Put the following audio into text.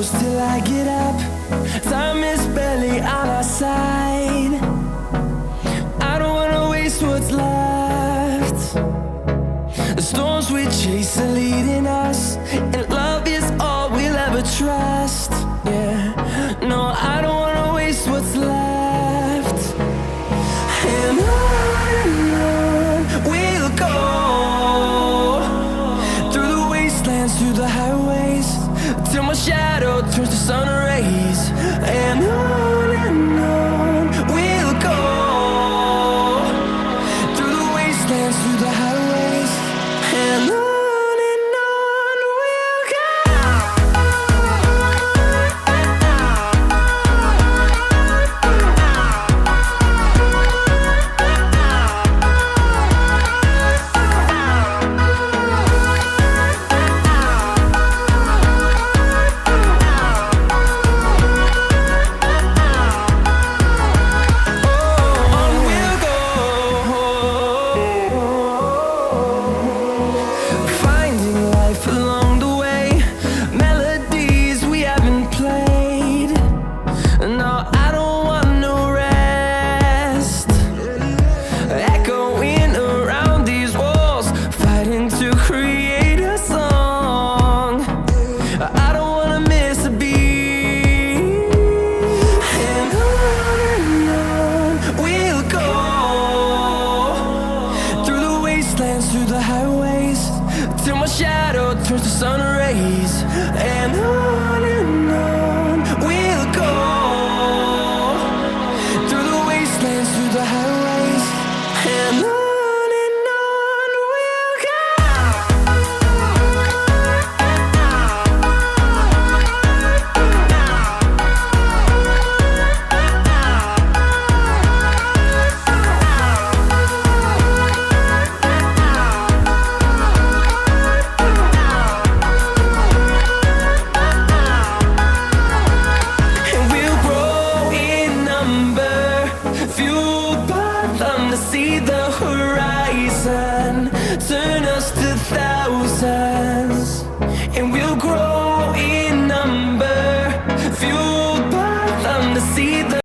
close till I get up. Time is barely on our side. I don't wanna waste what's left. The storms we chase are leading us, and love is all we'll ever trust. Yeah, no, I don't wanna waste what's left. And on we'll go, through the wastelands, through the highways, till my shadow turns to sun rays. And on we'll go, through the wastelands, through the highways, and on. Through the highways, till my shadow turns to sun rays. And on we'll go, through the wastelands, through the highways, and on. See the horizon turn us to thousands, and we'll grow